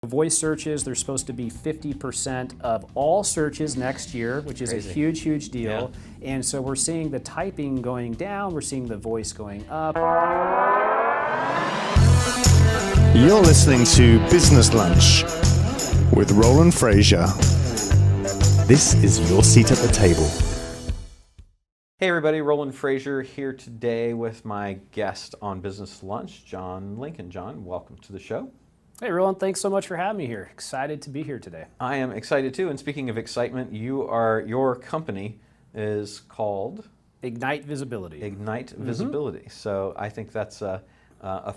Voice searches, they're supposed to be 50% of all searches next year, which is Crazy. a huge, huge deal. Yeah. And so we're seeing the typing going down, we're seeing the voice going up. You're listening to Business Lunch with Roland Frasier. This is your seat at the table. Hey everybody, Roland Frasier here today with my guest on Business Lunch, John Lincoln. John, welcome to the show. Hey Roland, thanks so much for having me here. Excited to be here today. I am excited too, and speaking of excitement, your company is called? Ignite Visibility. Ignite Visibility. So I think that's a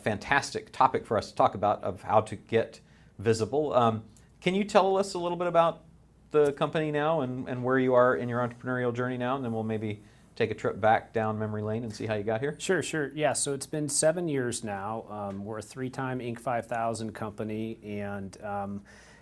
fantastic topic for us to talk about, of how to get visible. Can you tell us a little bit about the company now and where you are in your entrepreneurial journey now, and then we'll maybe take a trip back down memory lane and see how you got here? Sure. Yeah, so it's been 7 years now. We're a 3-time Inc. 5000 company, and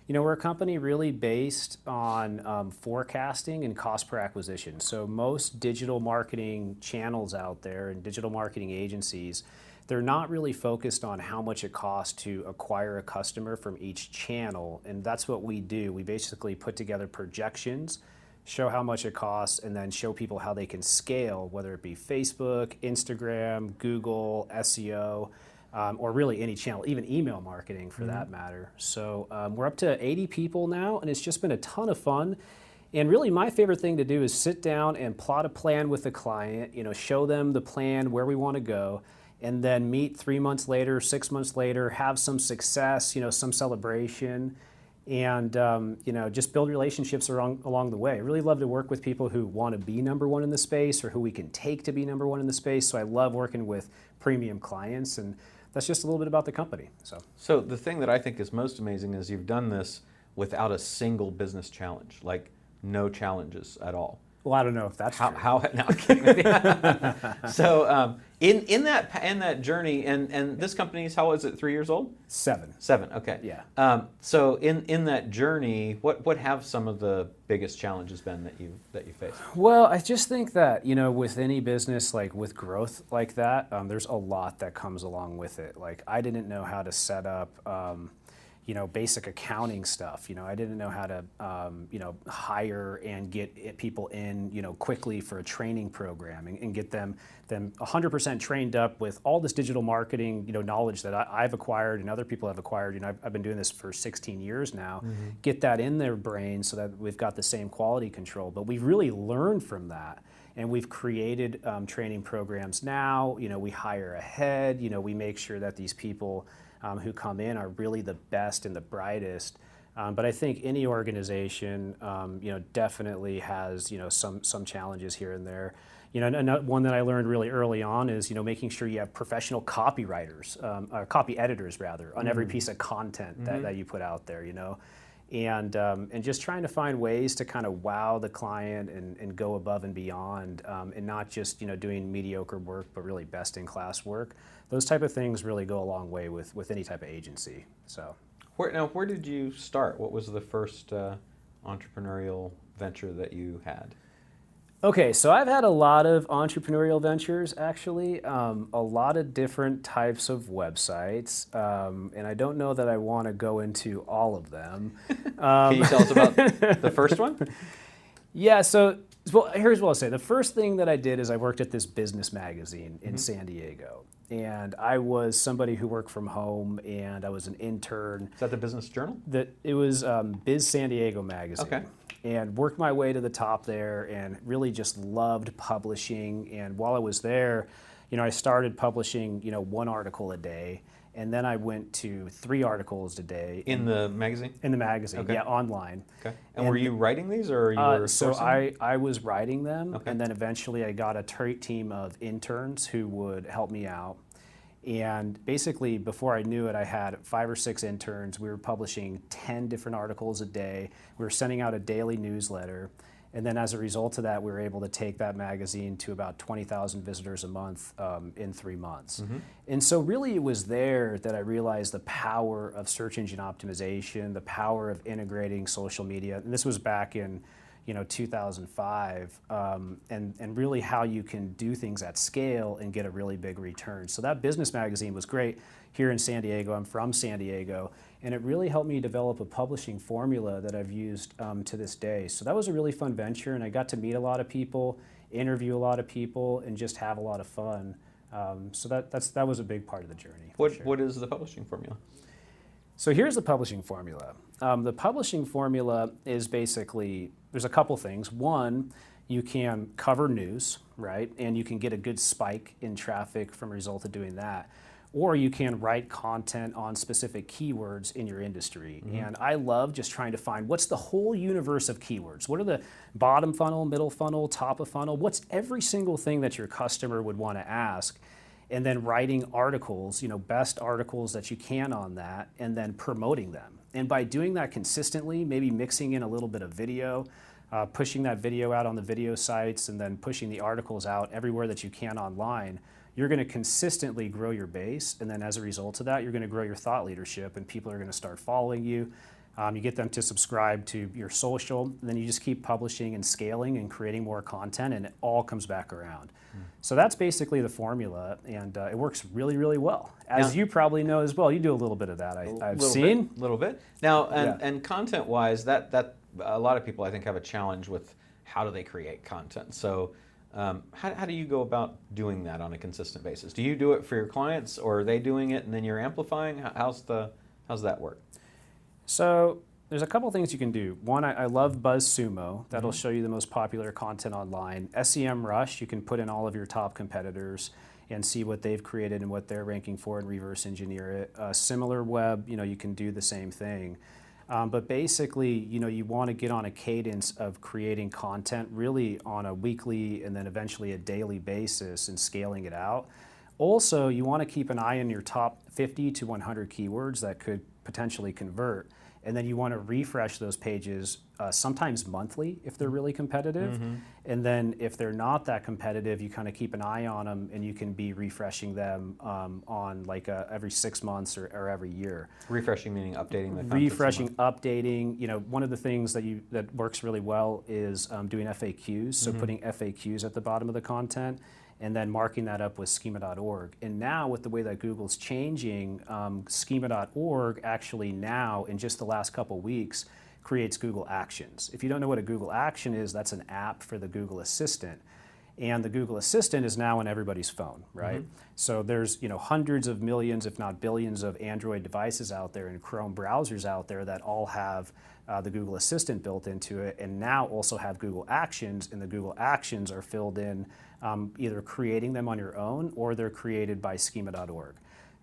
we're a company really based on forecasting and cost per acquisition. So most digital marketing channels out there and digital marketing agencies, they're not really focused on how much it costs to acquire a customer from each channel, and that's what we do. We basically put together projections, show how much it costs, and then show people how they can scale, whether it be Facebook, Instagram, Google, SEO, or really any channel, even email marketing for that matter. So we're up to 80 people now, and it's just been a ton of fun. And really my favorite thing to do is sit down and plot a plan with the client, show them the plan, where we want to go, and then meet 3 months later, 6 months later, have some success, some celebration, and just build relationships along the way. I really love to work with people who want to be number one in the space, or who we can take to be number one in the space. So I love working with premium clients, and that's just a little bit about the company. So the thing that I think is most amazing is you've done this without a single business challenge, like no challenges at all. Well, I don't know if that's true. No, I'm kidding. So in that journey, and this company is, how is it, 3 years old? 7. 7, okay. Yeah. So in that journey, what have some of the biggest challenges been that you faced? Well, I just think that, with any business, like with growth like that, there's a lot that comes along with it. Like, I didn't know how to set up basic accounting stuff. I didn't know how to, hire and get people in, quickly for a training program and get them 100% trained up with all this digital marketing, knowledge that I've acquired and other people have acquired. I've been doing this for 16 years now. Get that in their brain so that we've got the same quality control. But we've really learned from that. And we've created training programs now. We hire ahead. We make sure that these people who come in are really the best and the brightest. But I think any organization, definitely has, some challenges here and there. And one that I learned really early on is, making sure you have professional copywriters, or copy editors rather, on every piece of content that you put out there, And just trying to find ways to kind of wow the client and go above and beyond, and not just doing mediocre work, but really best in class work. Those type of things really go a long way with any type of agency. So, where did you start? What was the first entrepreneurial venture that you had? Okay, so I've had a lot of entrepreneurial ventures, actually, a lot of different types of websites, and I don't know that I want to go into all of them. Can you tell us about the first one? Yeah, here's what I'll say. The first thing that I did is I worked at this business magazine in San Diego, and I was somebody who worked from home, and I was an intern. Is that the Business Journal? It was Biz San Diego magazine. Okay. And worked my way to the top there, and really just loved publishing. And while I was there, I started publishing, 1 article a day, and then I went to 3 articles a day. In the magazine? In the magazine, okay. Yeah, online. Okay. And were you writing these, or you were So sourcing? I was writing them, okay. And then eventually I got a team of interns who would help me out. And basically, before I knew it, I had 5 or 6 interns. We were publishing 10 different articles a day. We were sending out a daily newsletter. And then as a result of that, we were able to take that magazine to about 20,000 visitors a month in 3 months. And so really it was there that I realized the power of search engine optimization, the power of integrating social media. And this was back in 2005, and really how you can do things at scale and get a really big return. So that business magazine was great here in San Diego. I'm from San Diego, and it really helped me develop a publishing formula that I've used to this day. So that was a really fun venture, and I got to meet a lot of people, interview a lot of people, and just have a lot of fun. So that was a big part of the journey. What is the publishing formula? So here's the publishing formula. The publishing formula is basically, there's a couple things. One, you can cover news, right? And you can get a good spike in traffic from a result of doing that. Or you can write content on specific keywords in your industry. And I love just trying to find what's the whole universe of keywords. What are the bottom funnel, middle funnel, top of funnel? What's every single thing that your customer would want to ask? And then writing articles, best articles that you can on that, and then promoting them. And by doing that consistently, maybe mixing in a little bit of video, pushing that video out on the video sites, and then pushing the articles out everywhere that you can online, you're going to consistently grow your base. And then as a result of that, you're going to grow your thought leadership, and people are going to start following you. You get them to subscribe to your social, and then you just keep publishing and scaling and creating more content, and it all comes back around. So that's basically the formula, and it works really, really well. As you probably know as well, you do a little bit of that. I've seen. A little bit. Now, and content-wise, that a lot of people I think have a challenge with how do they create content. So how do you go about doing that on a consistent basis? Do you do it for your clients, or are they doing it and then you're amplifying? How's that work? So there's a couple things you can do. One, I love BuzzSumo. That'll show you the most popular content online. SEMrush, you can put in all of your top competitors and see what they've created and what they're ranking for and reverse engineer it. SimilarWeb, you can do the same thing. But basically, you want to get on a cadence of creating content really on a weekly and then eventually a daily basis and scaling it out. Also, you want to keep an eye on your top 50 to 100 keywords that could potentially convert. And then you want to refresh those pages sometimes monthly if they're really competitive. And then if they're not that competitive, you kind of keep an eye on them, and you can be refreshing them on like every 6 months or every year. Refreshing meaning updating the content. Refreshing, updating. One of the things that works really well is doing FAQs. So putting FAQs at the bottom of the content, and then marking that up with schema.org. And now with the way that Google's changing, schema.org actually now, in just the last couple weeks, creates Google Actions. If you don't know what a Google Action is, that's an app for the Google Assistant. And the Google Assistant is now on everybody's phone, right? So there's hundreds of millions, if not billions, of Android devices out there and Chrome browsers out there that all have the Google Assistant built into it, and now also have Google Actions, and the Google Actions are filled in either creating them on your own, or they're created by schema.org.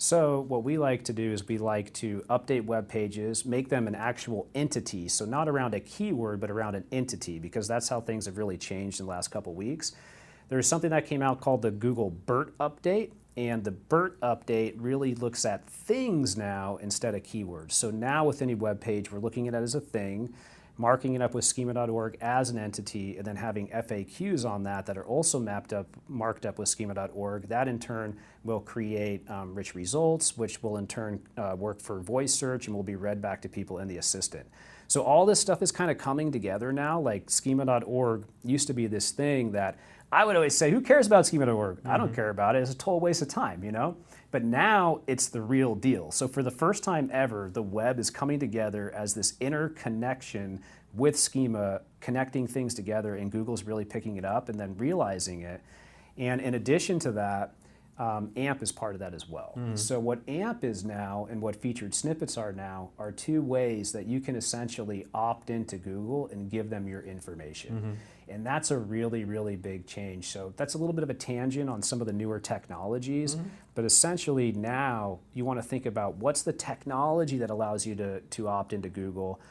So what we like to do is we like to update web pages, make them an actual entity, so not around a keyword, but around an entity, because that's how things have really changed in the last couple weeks. There's something that came out called the Google BERT update, and the BERT update really looks at things now instead of keywords. So now with any web page, we're looking at it as a thing, marking it up with schema.org as an entity, and then having FAQs on that are also marked up with schema.org. That in turn will create rich results, which will in turn work for voice search and will be read back to people in the assistant. So all this stuff is kind of coming together now. Like schema.org used to be this thing that I would always say, who cares about schema.org? I don't care about it. It's a total waste of time, But now it's the real deal. So for the first time ever, the web is coming together as this interconnection with schema, connecting things together, and Google's really picking it up and then realizing it. And in addition to that, AMP is part of that as well. So what AMP is now and what featured snippets are now are two ways that you can essentially opt into Google and give them your information. And that's a really, really big change. So that's a little bit of a tangent on some of the newer technologies, but essentially now you want to think about what's the technology that allows you to opt into Google.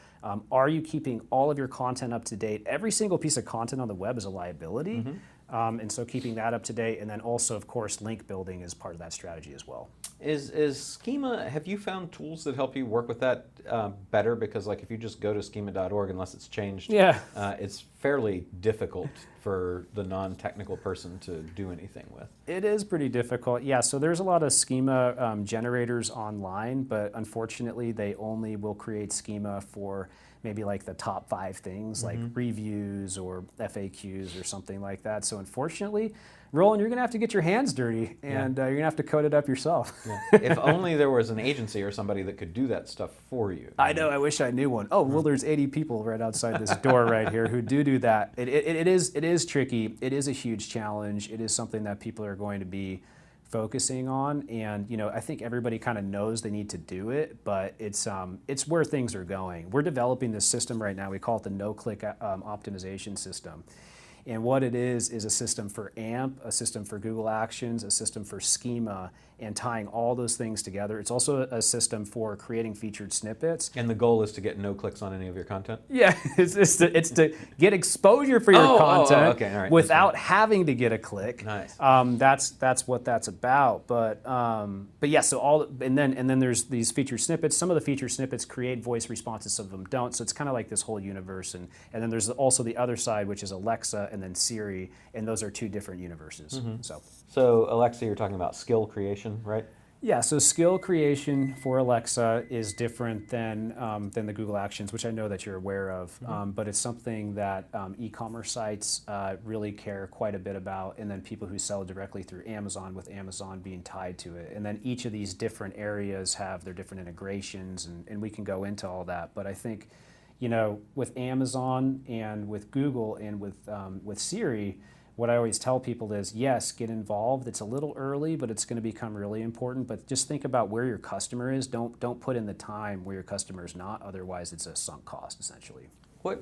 Are you keeping all of your content up to date? Every single piece of content on the web is a liability. And so keeping that up to date, and then also, of course, link building is part of that strategy as well. Is Schema, have you found tools that help you work with that better? Because like if you just go to schema.org, unless it's changed, it's fairly difficult for the non-technical person to do anything with. It is pretty difficult. Yeah, so there's a lot of schema generators online, but unfortunately they only will create schema for maybe like the top 5 things, like reviews or FAQs or something like that. So unfortunately, Roland, you're gonna have to get your hands dirty, and you're gonna have to code it up yourself. Yeah. If only there was an agency or somebody that could do that stuff for you. I know, I wish I knew one. Oh, well, there's 80 people right outside this door right here who do that. It is tricky. It is a huge challenge. It is something that people are going to be focusing on, and I think everybody kind of knows they need to do it, but it's where things are going. We're developing this system right now. We call it the no-click optimization system. And what it is a system for AMP, a system for Google Actions, a system for Schema, and tying all those things together. It's also a system for creating featured snippets. And the goal is to get no clicks on any of your content? Yeah, it's to get exposure for your content okay. All right. without having to get a click. Nice. That's what that's about. But yeah, so and then there's these featured snippets. Some of the featured snippets create voice responses, some of them don't. So it's kind of like this whole universe. And then there's also the other side, which is Alexa and then Siri, and those are 2 different universes. So Alexa, you're talking about skill creation, right? Yeah, so skill creation for Alexa is different than the Google Actions, which I know that you're aware of, but it's something that e-commerce sites really care quite a bit about, and then people who sell directly through Amazon, with Amazon being tied to it. And then each of these different areas have their different integrations, and we can go into all that. But I think, with Amazon and with Google and with Siri, what I always tell people is, yes, get involved. It's a little early, but it's going to become really important. But just think about where your customer is. Don't put in the time where your customer is not. Otherwise, it's a sunk cost, essentially. What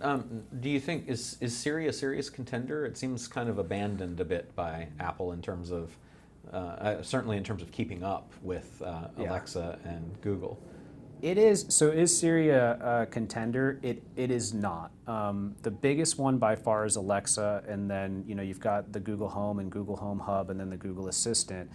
do you think, is Siri a serious contender? It seems kind of abandoned a bit by Apple in terms of, certainly in terms of keeping up with Alexa and Google. It is. So is Siri a contender? It is not. The biggest one by far is Alexa, and then you've got the Google Home and Google Home Hub, and then the Google Assistant.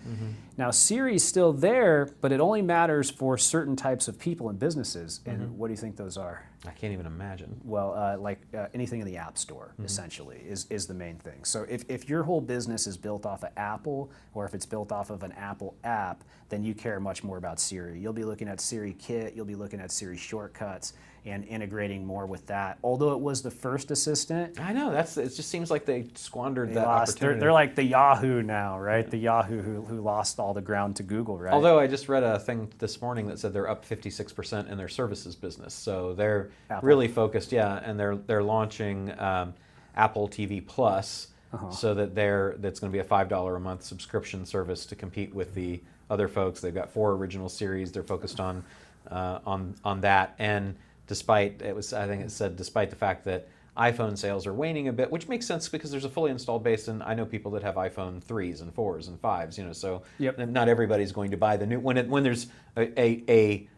Now Siri's still there, but it only matters for certain types of people and businesses. And what do you think those are? I can't even imagine. Well, anything in the App Store, essentially, is the main thing. So if your whole business is built off of Apple, or if it's built off of an Apple app, then you care much more about Siri. You'll be looking at Siri Kit, you'll be looking at Siri shortcuts, and integrating more more with that. Although it was the first assistant. I know, it just seems like they squandered that opportunity. They're like the Yahoo now, right? The Yahoo who lost all the ground to Google, right? Although I just read a thing this morning that said they're up 56% in their services business. So they're really focused, and they're launching Apple TV Plus, so that that's going to be a $5 a month subscription service to compete with the other folks. They've got 4 original series. They're focused on that. And despite the fact that iPhone sales are waning a bit, which makes sense because there's a fully installed base, and I know people that have iPhone 3s and 4s and 5s. So not everybody's going to buy the new. When there's a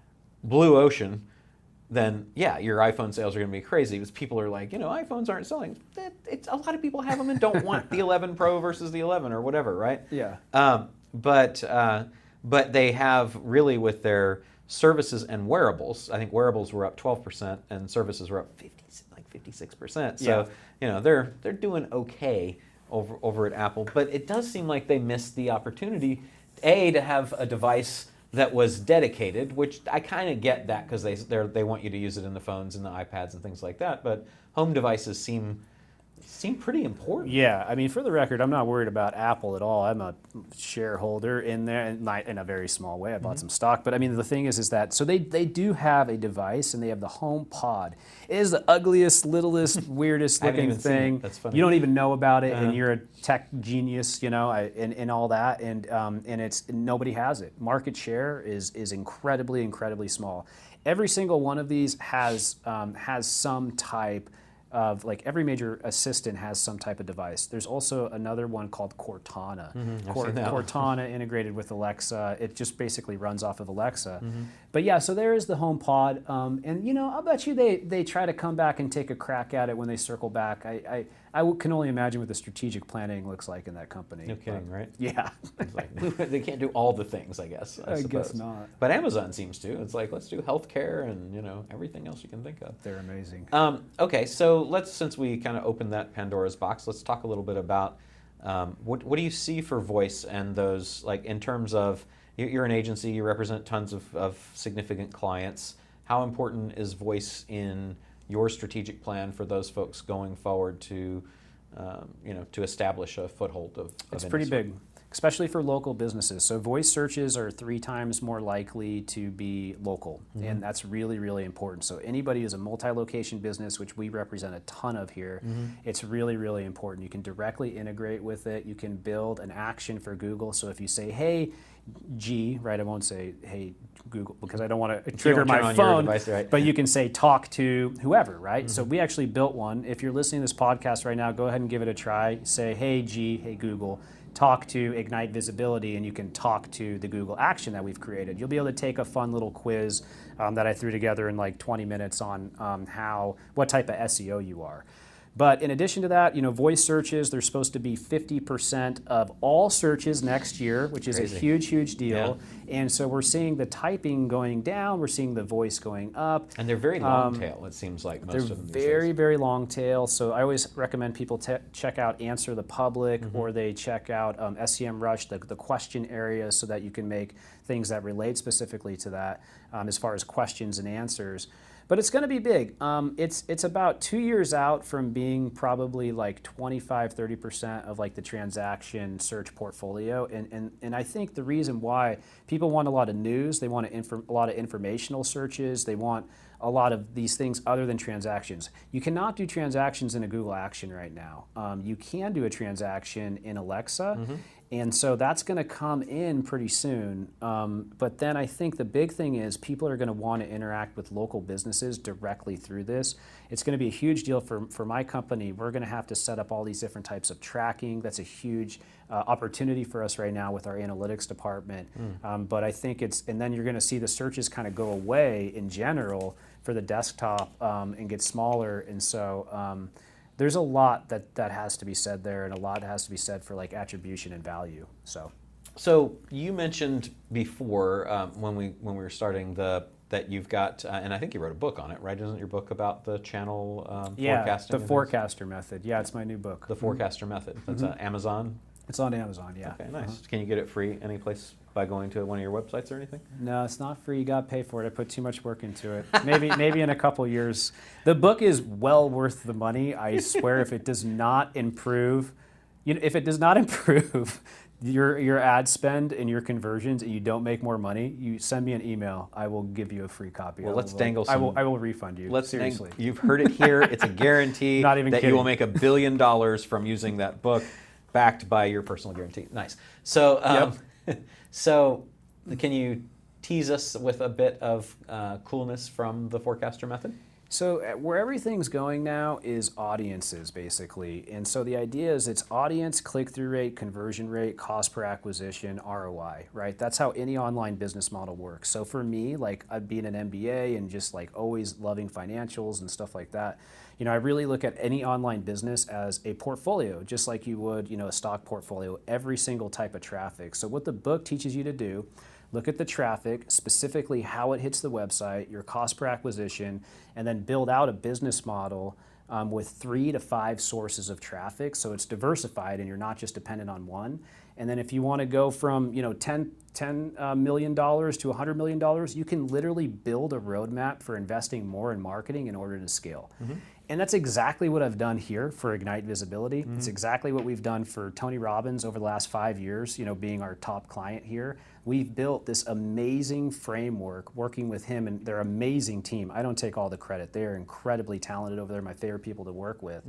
blue ocean, then your iPhone sales are going to be crazy because people are like, iPhones aren't selling. A lot of people have them and don't want the 11 Pro versus the 11 or whatever, right? Yeah. But they have really, with their services and wearables, I think wearables were up 12% and services were up 56%. So they're doing okay over at Apple. But it does seem like they missed the opportunity, to have a device that was dedicated, which I kind of get that because they want you to use it in the phones and the iPads and things like that. But home devices seem pretty important. Yeah, I mean, for the record, I'm not worried about Apple at all. I'm a shareholder in there, in a very small way. I bought some stock, but I mean, the thing is that so they do have a device, and they have the Home Pod. It is the ugliest, littlest, weirdest looking thing. That's funny. You don't even know about it, and you're a tech genius, and all that, and it's nobody has it. Market share is incredibly, incredibly small. Every single one of these has some type of, like, every major assistant has some type of device. There's also another one called Cortana. Cortana integrated with Alexa. It just basically runs off of Alexa. But so there is the Home Pod, and I'll bet you they try to come back and take a crack at it when they circle back. I can only imagine what the strategic planning looks like in that company. No kidding, right? Yeah. It's like, they can't do all the things, I guess. I guess suppose. not. But Amazon seems to. It's like, let's do healthcare and everything else you can think of. They're amazing. Okay, so since we kind of opened that Pandora's box, let's talk a little bit about what do you see for voice and those, like in terms of, you're an agency, you represent tons of significant clients. How important is voice in your strategic plan for those folks going forward to, to establish a foothold of It's pretty industry? big, especially for local businesses. So voice searches are 3 times more likely to be local, and that's really, really important. So anybody who's a multi-location business, which we represent a ton of here, it's really, really important. You can directly integrate with it. You can build an action for Google. So if you say, hey, G, right? I won't say, hey, Google, because I don't want to trigger turn my on your phone, device, right? but you can say, talk to whoever, right? So we actually built one. If you're listening to this podcast right now, go ahead and give it a try. Say, hey, G, hey, Google, talk to Ignite Visibility, and you can talk to the Google action that we've created. You'll be able to take a fun little quiz that I threw together in like 20 minutes on what type of SEO you are. But in addition to that, voice searches, they're supposed to be 50% of all searches next year, which is Crazy. a huge, huge deal. Yeah. And so we're seeing the typing going down, we're seeing the voice going up. And they're very long tail, it seems like most They're of them. these very, days. very long tail. So I always recommend people check out Answer the Public, or they check out SEMrush, the question area, so that you can make things that relate specifically to that as far as questions and answers. But it's going to be big. It's about 2 years out from being probably like 25-30% of like the transaction search portfolio. And I think the reason why people want a lot of news, they want a lot of informational searches, they want a lot of these things other than transactions. You cannot do transactions in a Google Action right now. You can do a transaction in Alexa. And so that's going to come in pretty soon. But then I think the big thing is people are going to want to interact with local businesses directly through this. It's going to be a huge deal for my company. We're going to have to set up all these different types of tracking. That's a huge opportunity for us right now with our analytics department. But I think and then you're going to see the searches kind of go away in general for the desktop and get smaller. And so there's a lot that has to be said there, and a lot has to be said for like attribution and value. So you mentioned before when we were starting that you've got, and I think you wrote a book on it, right? Isn't your book about the channel forecasting? The Forecaster Method. Yeah, it's my new book. The Forecaster Method. That's Amazon? It's on Amazon, yeah. Okay, nice. Can you get it free any place by going to one of your websites or anything? No, it's not free. You got to pay for it. I put too much work into it. Maybe in a couple years. The book is well worth the money. I swear, if it does not improve, your ad spend and your conversions, and you don't make more money, you send me an email. I will give you a free copy. Well, let's dangle some. I will refund you. Seriously. You've heard it here. It's a guarantee Not even that kidding. you will make $1 billion from using that book, backed by your personal guarantee. Nice. So, so can you tease us with a bit of coolness from the Forecaster Method? So where everything's going now is audiences, basically. And so the idea is it's audience, click-through rate, conversion rate, cost per acquisition, ROI, right? That's how any online business model works. So for me, like I've been an MBA and just like always loving financials and stuff like that, I really look at any online business as a portfolio, just like you would, a stock portfolio, every single type of traffic. So what the book teaches you to do, look at the traffic, specifically how it hits the website, your cost per acquisition, and then build out a business model with 3 to 5 sources of traffic. So it's diversified and you're not just dependent on one. And then if you want to go from $10 million to $100 million, you can literally build a roadmap for investing more in marketing in order to scale. And that's exactly what I've done here for Ignite Visibility. It's exactly what we've done for Tony Robbins over the last 5 years, being our top client here. We've built this amazing framework working with him and their amazing team. I don't take all the credit. They are incredibly talented over there, my favorite people to work with.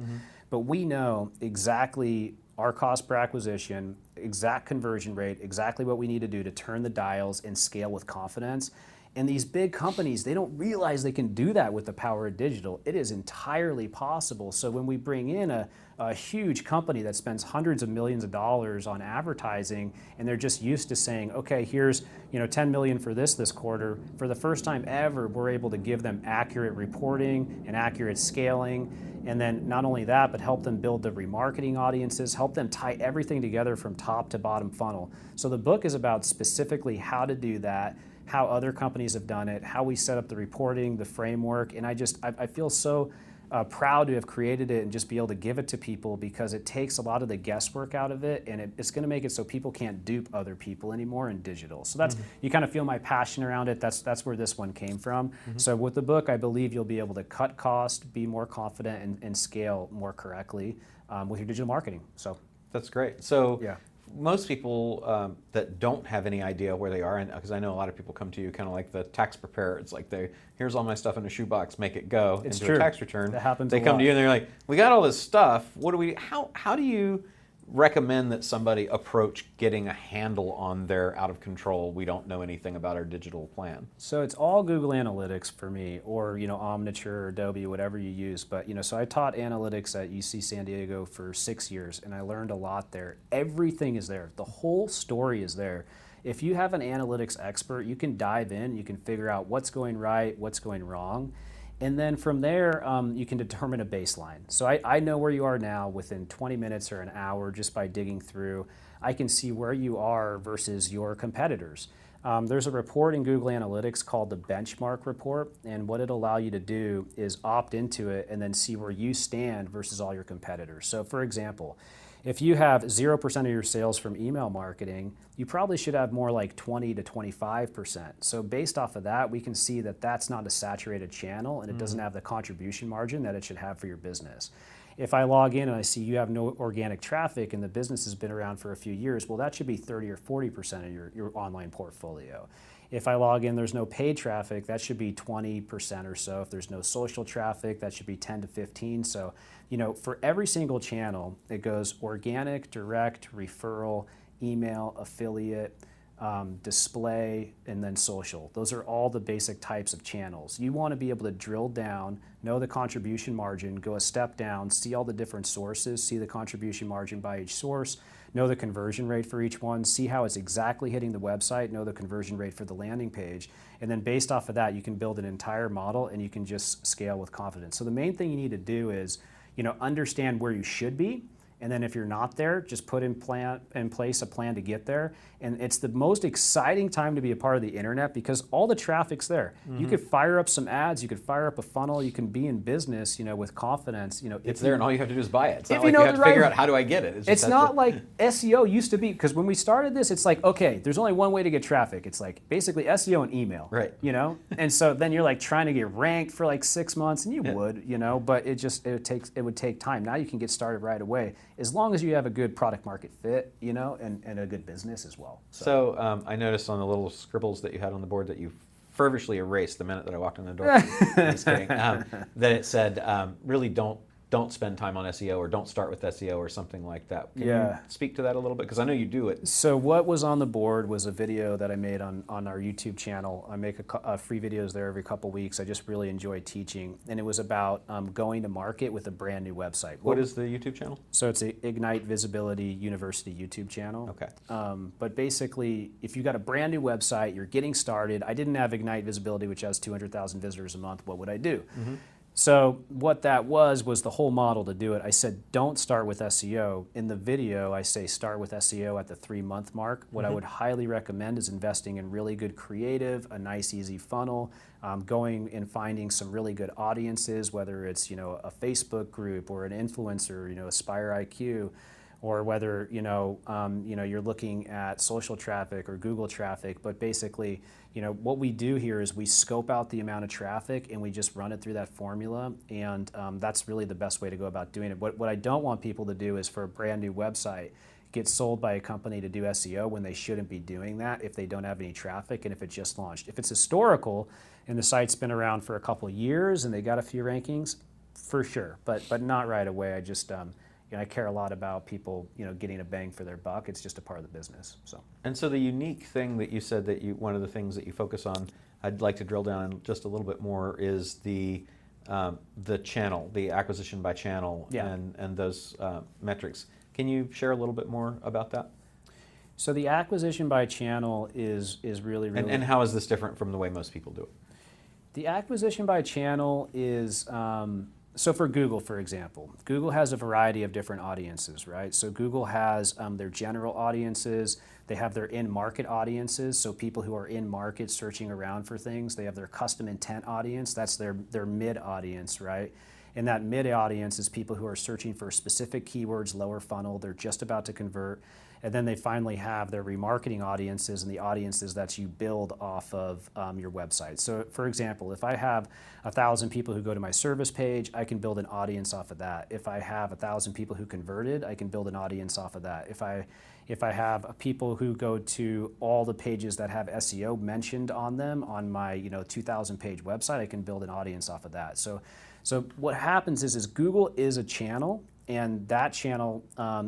But we know exactly our cost per acquisition, exact conversion rate, exactly what we need to do to turn the dials and scale with confidence. And these big companies, they don't realize they can do that with the power of digital. It is entirely possible. So when we bring in a huge company that spends hundreds of millions of dollars on advertising, and they're just used to saying, okay, here's 10 million for this quarter, for the first time ever, we're able to give them accurate reporting and accurate scaling. And then not only that, but help them build the remarketing audiences, help them tie everything together from top to bottom funnel. So the book is about specifically how to do that, how other companies have done it, how we set up the reporting, the framework, and I feel so proud to have created it and just be able to give it to people, because it takes a lot of the guesswork out of it, and it's going to make it so people can't dupe other people anymore in digital. So that's you kind of feel my passion around it. That's where this one came from. So with the book, I believe you'll be able to cut cost, be more confident, and scale more correctly with your digital marketing. So that's great. So yeah. Most people that don't have any idea where they are, and because I know a lot of people come to you kind of like the tax preparer. It's like, here's all my stuff in a shoebox, make it go It's into true. a tax return. That happens They a come lot. to you and they're like, we got all this stuff. How do you recommend that somebody approach getting a handle on their out of control, we don't know anything about our digital plan? So it's all Google Analytics for me, or Omniture or Adobe, whatever you use. But so I taught analytics at UC San Diego for 6 years, and I learned a lot there. Everything is there. The whole story is there. If you have an analytics expert, you can dive in, you can figure out what's going right, what's going wrong. And then from there, you can determine a baseline. So I know where you are now within 20 minutes or an hour just by digging through. I can see where you are versus your competitors. There's a report in Google Analytics called the benchmark report, and what it'll allow you to do is opt into it and then see where you stand versus all your competitors. So for example, if you have 0% of your sales from email marketing, you probably should have more like 20 to 25%. So based off of that, we can see that that's not a saturated channel, and it doesn't have the contribution margin that it should have for your business. If I log in and I see you have no organic traffic and the business has been around for a few years, well, that should be 30 or 40% of your online portfolio. If I log in, there's no paid traffic, that should be 20% or so. If there's no social traffic, that should be 10 to 15. So, for every single channel, it goes organic, direct, referral, email, affiliate, display, and then social. Those are all the basic types of channels. You want to be able to drill down, know the contribution margin, go a step down, see all the different sources, see the contribution margin by each source, know the conversion rate for each one, see how it's exactly hitting the website, know the conversion rate for the landing page, and then based off of that, you can build an entire model and you can just scale with confidence. So the main thing you need to do is, understand where you should be. And then if you're not there, just put in place a plan to get there. And it's the most exciting time to be a part of the internet because all the traffic's there. You could fire up some ads, you could fire up a funnel, you can be in business, with confidence. It's there and all you have to do is buy it. It's not if like you you know have the to figure right- out how do I get it. It's not like SEO used to be, because when we started this, it's like, okay, there's only one way to get traffic. It's like basically SEO and email. Right. And so then you're like trying to get ranked for like 6 months, and you would, but it would take time. Now you can get started right away as long as you have a good product market fit, and a good business as well. So I noticed on the little scribbles that you had on the board that you feverishly erased the minute that I walked in the door. I'm just kidding. That it said, really don't spend time on SEO or don't start with SEO or something like that. Can you speak to that a little bit? Because I know you do it. So what was on the board was a video that I made on our YouTube channel. I make free videos there every couple weeks. I just really enjoy teaching. And it was about going to market with a brand new website. What is the YouTube channel? So it's a Ignite Visibility University YouTube channel. Okay. But basically, if you got a brand new website, you're getting started. I didn't have Ignite Visibility, which has 200,000 visitors a month. What would I do? So what that was the whole model to do it. I said, don't start with SEO. In the video, I say start with SEO at the 3-month mark. What I would highly recommend is investing in really good creative, a nice, easy funnel, going and finding some really good audiences, whether it's, a Facebook group or an influencer, Aspire IQ, or whether you're looking at social traffic or Google traffic. But basically, what we do here is we scope out the amount of traffic and we just run it through that formula, and that's really the best way to go about doing it. What I don't want people to do is for a brand new website get sold by a company to do SEO when they shouldn't be doing that if they don't have any traffic and if it just launched. If it's historical and the site's been around for a couple of years and they got a few rankings, for sure, but not right away. I just I care a lot about people, getting a bang for their buck. It's just a part of the business. So. And so the unique thing that you said that one of the things that you focus on I'd like to drill down in just a little bit more is the channel, the acquisition by channel, and those metrics. Can you share a little bit more about that? So the acquisition by channel is really, really... And how is this different from the way most people do it? The acquisition by channel is, so for Google, for example, Google has a variety of different audiences, right? So Google has their general audiences, they have their in-market audiences, so people who are in market searching around for things. They have their custom intent audience, that's their mid audience, right? And that mid audience is people who are searching for specific keywords, lower funnel, they're just about to convert. And then they finally have their remarketing audiences and the audiences that you build off of your website. So for example, if I have 1,000 people who go to my service page, I can build an audience off of that. If I have 1,000 people who converted, I can build an audience off of that. If I have people who go to all the pages that have SEO mentioned on them on my 2,000 page website, I can build an audience off of that. So what happens is Google is a channel, and that channel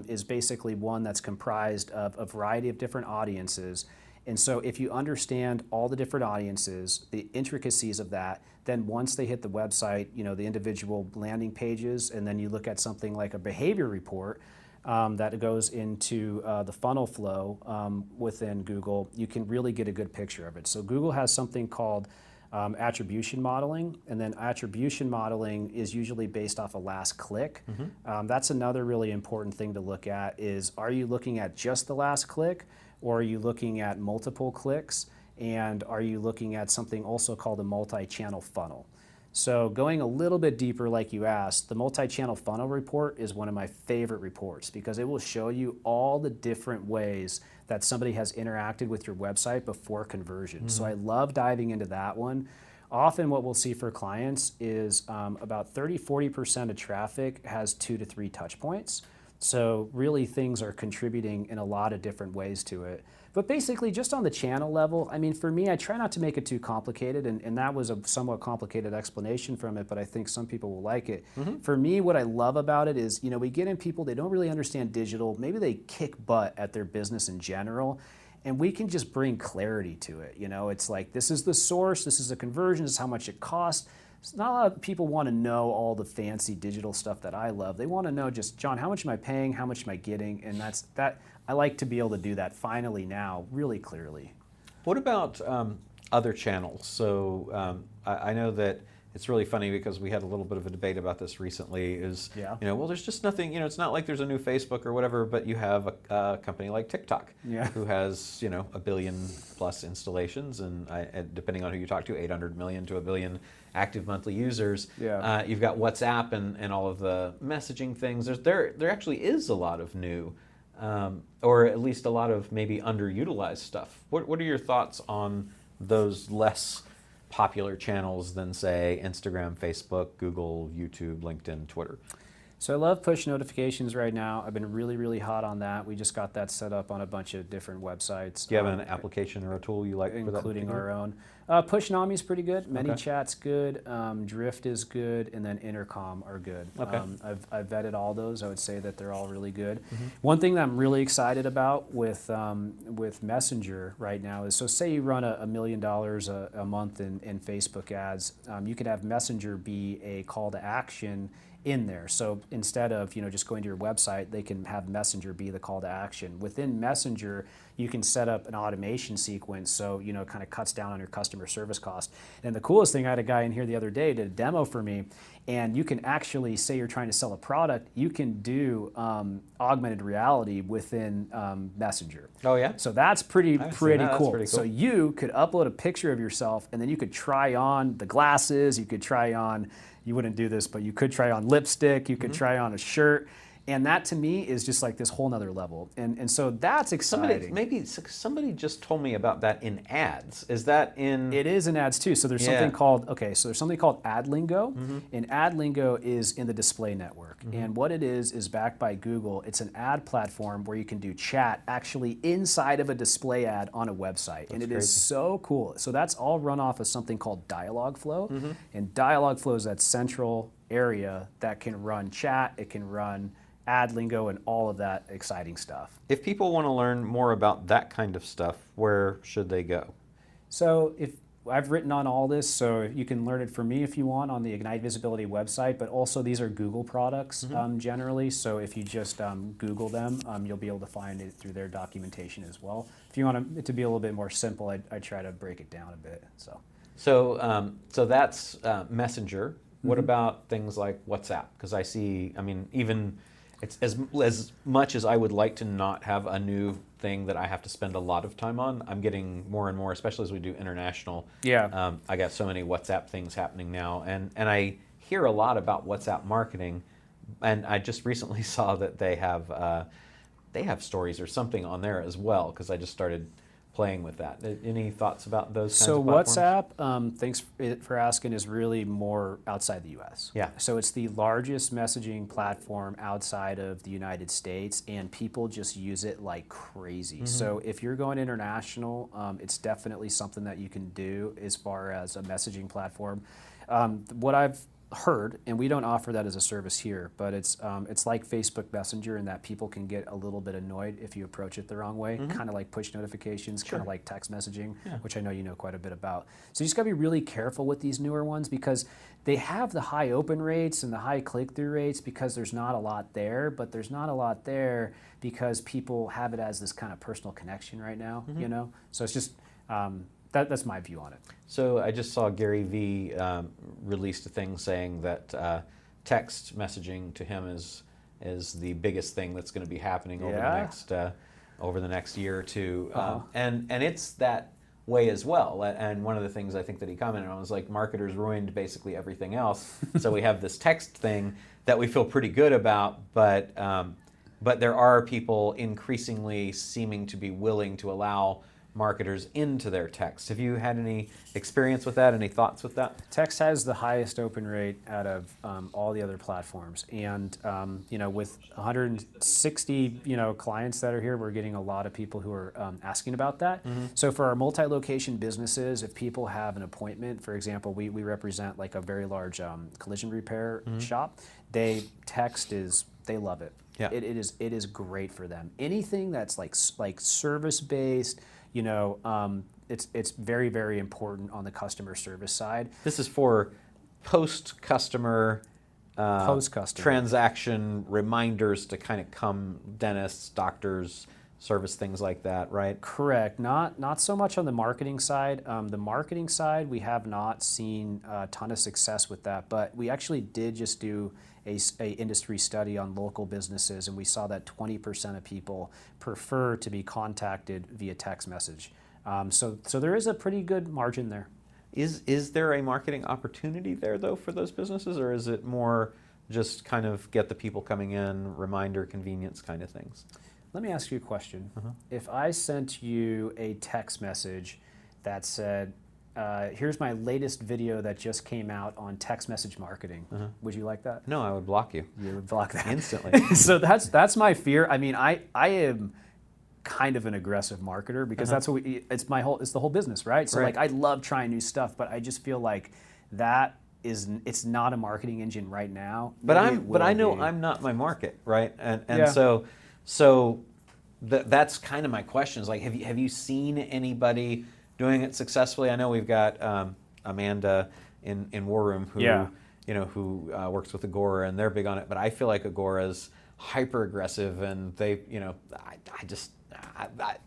is basically one that's comprised of a variety of different audiences. And so if you understand all the different audiences, the intricacies of that, then once they hit the website, the individual landing pages, and then you look at something like a behavior report that goes into the funnel flow within Google, you can really get a good picture of it. So Google has something called attribution modeling, and then attribution modeling is usually based off a last click. That's another really important thing to look at is, are you looking at just the last click, or are you looking at multiple clicks, and are you looking at something also called a multi-channel funnel? So going a little bit deeper, like you asked, the multi-channel funnel report is one of my favorite reports because it will show you all the different ways that somebody has interacted with your website before conversion. So I love diving into that one. Often what we'll see for clients is about 30-40% of traffic has 2 to 3 touch points. So really things are contributing in a lot of different ways to it. But basically just on the channel level, I mean, for me, I try not to make it too complicated, and that was a somewhat complicated explanation from it, but I think some people will like it. For me, what I love about it is, we get in people, they don't really understand digital, maybe they kick butt at their business in general, and we can just bring clarity to it. It's like, this is the source, this is the conversion, this is how much it costs. Not a lot of people want to know all the fancy digital stuff that I love. They want to know just, John, how much am I paying? How much am I getting? And that. I like to be able to do that finally now really clearly. What about other channels? So I know that it's really funny because we had a little bit of a debate about this recently is, well, there's just nothing, it's not like there's a new Facebook or whatever, but you have a company like TikTok who has, 1 billion plus installations, and depending on who you talk to, 800 million to 1 billion active monthly users. You've got WhatsApp and all of the messaging things. There actually is a lot of new, or at least a lot of maybe underutilized stuff. What are your thoughts on those less popular channels than, say, Instagram, Facebook, Google, YouTube, LinkedIn, Twitter? So I love push notifications right now. I've been really, really hot on that. We just got that set up on a bunch of different websites. Do you have an application or a tool you like for that? Including our own. Pushnomi is pretty good. ManyChat's good. Drift is good. And then Intercom are good. I've vetted all those. I would say that they're all really good. One thing that I'm really excited about with Messenger right now is, so say you run $1 million a month in Facebook ads, you could have Messenger be a call to action in there. So instead of just going to your website, they can have Messenger be the call to action. Within Messenger, you can set up an automation sequence, so it kind of cuts down on your customer service cost. And the coolest thing, I had a guy in here the other day did a demo for me, and you can actually say you're trying to sell a product, you can do augmented reality within Messenger. Oh yeah. So that's pretty cool. That's pretty cool. So you could upload a picture of yourself, and then you could try on the glasses. You could try on. You wouldn't do this, but you could try on lipstick, you could try on a shirt. And that to me is just like this whole nother level. And so that's exciting. Somebody just told me about that in ads. Is that in? It is in ads too. So there's something called, there's something called AdLingo. And AdLingo is in the display network. And what it is backed by Google. It's an ad platform where you can do chat actually inside of a display ad on a website. And it is so cool. So that's all run off of something called Dialogflow. And Dialogflow is that central area that can run chat, it can run AdLingo, and all of that exciting stuff. If people want to learn more about that kind of stuff, where should they go? So I've written on all this, so you can learn it from me if you want on the Ignite Visibility website, but also these are Google products generally, so if you just Google them, you'll be able to find it through their documentation as well. If you want it to be a little bit more simple, I try to break it down a bit. So that's Messenger. What about things like WhatsApp? Because I see, I mean, even it's as much as I would like to not have a new thing that I have to spend a lot of time on, I'm getting more and more, especially as we do international. Yeah. I got so many WhatsApp things happening now, and I hear a lot about WhatsApp marketing, and I just recently saw that they have stories or something on there as well, because I just started playing with that. Any thoughts about those kinds So of platforms? WhatsApp, thanks for asking, is really more outside the U.S. Yeah. So it's the largest messaging platform outside of the United States, and people just use it like crazy. So if you're going international, it's definitely something that you can do as far as a messaging platform. What I've heard, and we don't offer that as a service here, but it's like Facebook Messenger in that people can get a little bit annoyed if you approach it the wrong way, kind of like push notifications, kind of like text messaging, which I know you know quite a bit about. So you just got to be really careful with these newer ones because they have the high open rates and the high click-through rates because there's not a lot there, but there's not a lot there because people have it as this kind of personal connection right now, you know? So it's just, that's my view on it. So I just saw Gary Vee released a thing saying that text messaging to him is the biggest thing that's going to be happening over the next year or two, and it's that way as well. And one of the things I think that he commented on was like marketers ruined basically everything else. So we have this text thing that we feel pretty good about, but there are people increasingly seeming to be willing to allow marketers into their text. Have you had any experience with that? Any thoughts with that? Text has the highest open rate out of all the other platforms, and with 160 clients that are here, we're getting a lot of people who are asking about that. So for our multi-location businesses, if people have an appointment, for example, we represent like a very large collision repair shop. They love it. Yeah. It is great for them. Anything that's like service based. It's very, very important on the customer service side. This is for post-customer transaction reminders to kind of come, dentists, doctors, service things like that, right? Correct. Not so much on the marketing side. The marketing side, we have not seen a ton of success with that, but we actually did just do a industry study on local businesses, and we saw that 20% of people prefer to be contacted via text message. So there is a pretty good margin there. Is there a marketing opportunity there, though, for those businesses, or is it more just kind of get the people coming in, reminder, convenience kind of things? Let me ask you a question. If I sent you a text message that said, here's my latest video that just came out on text message marketing, would you like that? No, I would block you. You would block that instantly. So that's my fear. I mean, I am kind of an aggressive marketer because that's what it's the whole business, right? So like I love trying new stuff, but I just feel like it's not a marketing engine right now. But I know I'm not my market, right? And so that's kind of my question. Is like, have you seen anybody doing it successfully? I know we've got Amanda in War Room who works with Agora, and they're big on it. But I feel like Agora's hyper aggressive, and they,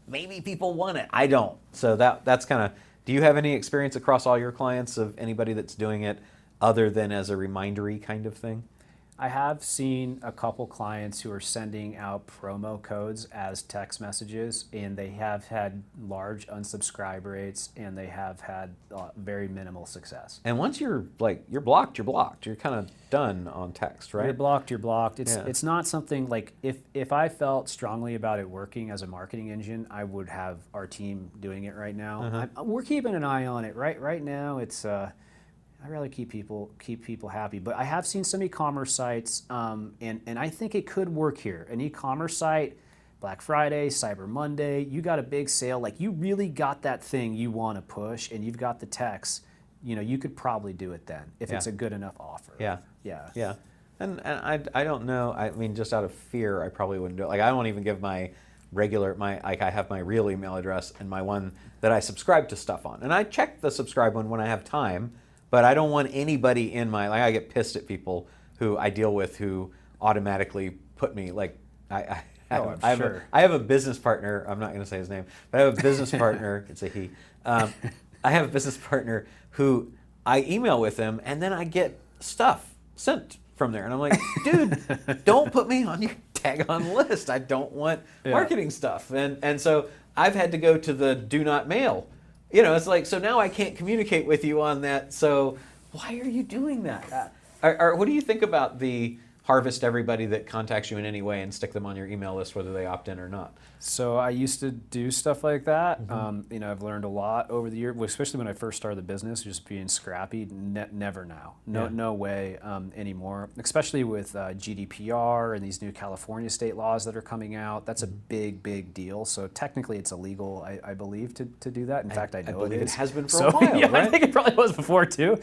maybe people want it. I don't. So that's kind of. Do you have any experience across all your clients of anybody that's doing it other than as a remindery kind of thing? I have seen a couple clients who are sending out promo codes as text messages, and they have had large unsubscribe rates, and they have had very minimal success. And once you're blocked, you're blocked. You're kind of done on text, right? You're blocked. It's not something like if I felt strongly about it working as a marketing engine, I would have our team doing it right now. We're keeping an eye on it. Right now, it's. I really keep people happy, but I have seen some e-commerce sites, and I think it could work here. An e-commerce site, Black Friday, Cyber Monday, you got a big sale, like you really got that thing you want to push, and you've got the text. You could probably do it then if it's a good enough offer. And I don't know. I mean, just out of fear, I probably wouldn't do it. Like I won't even give my I have my real email address and my one that I subscribe to stuff on. And I check the subscribe one when I have time, but I don't want anybody in my, like I get pissed at people who I deal with who automatically put me, like I have a business partner, I'm not going to say his name, but I have a business partner, it's a he. I have a business partner who I email with him and then I get stuff sent from there. And I'm like, dude, don't put me on your tag-on list. I don't want marketing stuff. And so I've had to go to the do not mail. It's like, so now I can't communicate with you on that. So why are you doing that? What do you think about the harvest everybody that contacts you in any way and stick them on your email list, whether they opt in or not? So I used to do stuff like that. I've learned a lot over the year, especially when I first started the business, just being scrappy. Never now. No way anymore. Especially with GDPR and these new California state laws that are coming out. That's a big deal. So technically it's illegal, I believe, to do that. In fact, I know believe it is. It has been for a while, right? I think it probably was before too.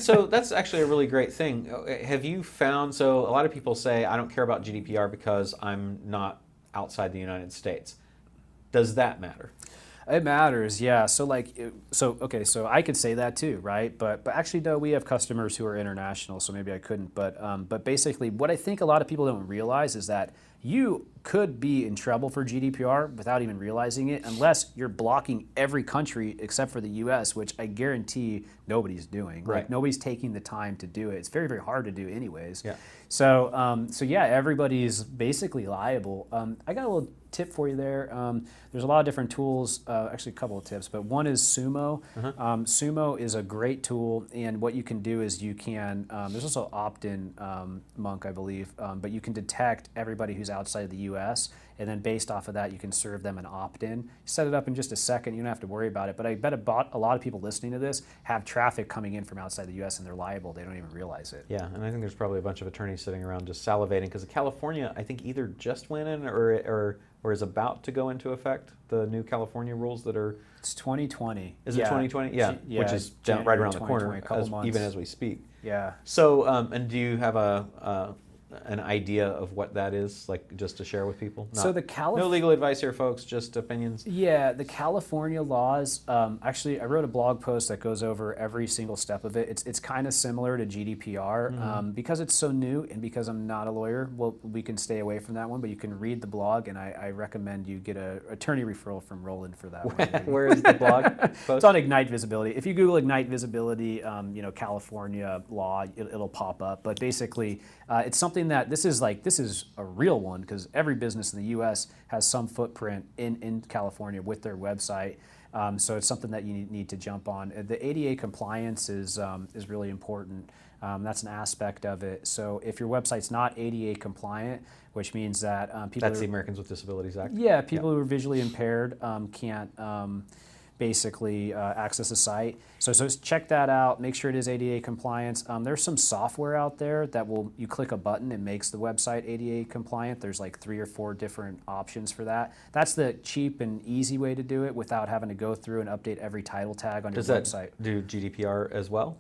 So that's actually a really great thing. Have you found, so a lot of people say, I don't care about GDPR because I'm not outside the United States. Does that matter? It matters, yeah. So so I could say that too, right? But actually, no, we have customers who are international, so maybe I couldn't. But basically, what I think a lot of people don't realize is that you could be in trouble for GDPR without even realizing it, unless you're blocking every country except for the U.S., which I guarantee nobody's doing. Right. Like, nobody's taking the time to do it. It's very hard to do anyways. Yeah. So yeah, everybody's basically liable. I got a little tip for you there. There's a lot of different tools, actually a couple of tips, but one is Sumo. Sumo is a great tool, and what you can do is you can, there's also opt-in Monk, I believe, but you can detect everybody who's outside of the US, and then based off of that, you can serve them an opt-in. Set it up in just a second, you don't have to worry about it, but I bet a lot of people listening to this have traffic coming in from outside the US and they're liable, they don't even realize it. Yeah, and I think there's probably a bunch of attorneys sitting around just salivating, because California, I think, either just went in or is about to go into effect, the new California rules that are... It's 2020. Is it 2020? Yeah, which is right around the corner, even as we speak. Yeah. So, and do you have an idea of what that is, like, just to share with people? So no legal advice here, folks, just opinions. Yeah, the California laws, actually I wrote a blog post that goes over every single step of it. It's kind of similar to GDPR. Because it's so new and because I'm not a lawyer, we can stay away from that one, but you can read the blog, and I recommend you get an attorney referral from Roland for that one. Where is the blog post? It's on Ignite Visibility. If you Google Ignite Visibility, California law, it'll pop up. But basically, it's something that this is a real one, because every business in the U.S. has some footprint in California with their website. So it's something that you need to jump on. The ADA compliance is really important. That's an aspect of it. So if your website's not ADA compliant, which means that people... That's the Americans with Disabilities Act? Yeah, people who are visually impaired can't basically access a site. So check that out. Make sure it is ADA compliance. There's some software out there that you click a button and makes the website ADA compliant. There's like 3 or 4 different options for that. That's the cheap and easy way to do it without having to go through and update every title tag on your website. Does that do GDPR as well?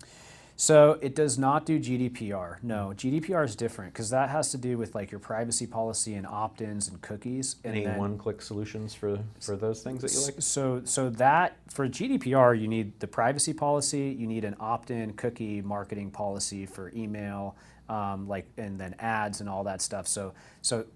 So it does not do GDPR. No, GDPR is different because that has to do with like your privacy policy and opt-ins and cookies. Any one-click solutions for those things that you like? So that for GDPR, you need the privacy policy, you need an opt-in cookie marketing policy for email, and then ads and all that stuff. So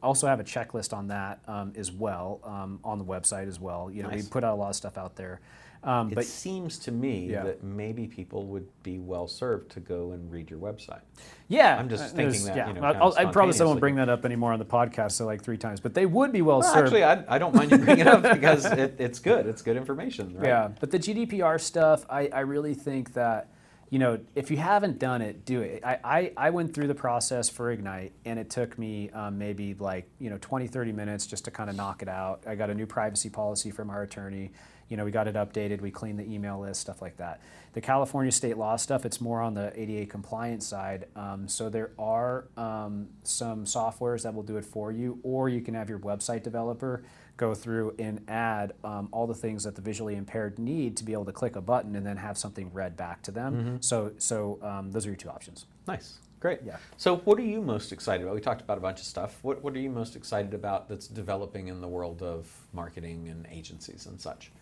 also have a checklist on that as well on the website as well. Nice. We put out a lot of stuff out there. It seems to me that maybe people would be well served to go and read your website. Yeah, I'm just thinking that. I promise I won't bring that up anymore on the podcast. So like 3 times, but they would be well served. Actually, I don't mind you bringing it up because it's good. It's good information, right? Yeah, but the GDPR stuff, I really think that if you haven't done it, do it. I went through the process for Ignite, and it took me maybe 20, 30 minutes just to kind of knock it out. I got a new privacy policy from our attorney. We got it updated, we cleaned the email list, stuff like that. The California state law stuff, it's more on the ADA compliance side. So there are some softwares that will do it for you, or you can have your website developer go through and add all the things that the visually impaired need to be able to click a button and then have something read back to them. So those are your 2 options. Nice. Great. Yeah. So what are you most excited about? We talked about a bunch of stuff. What are you most excited about that's developing in the world of marketing and agencies and such?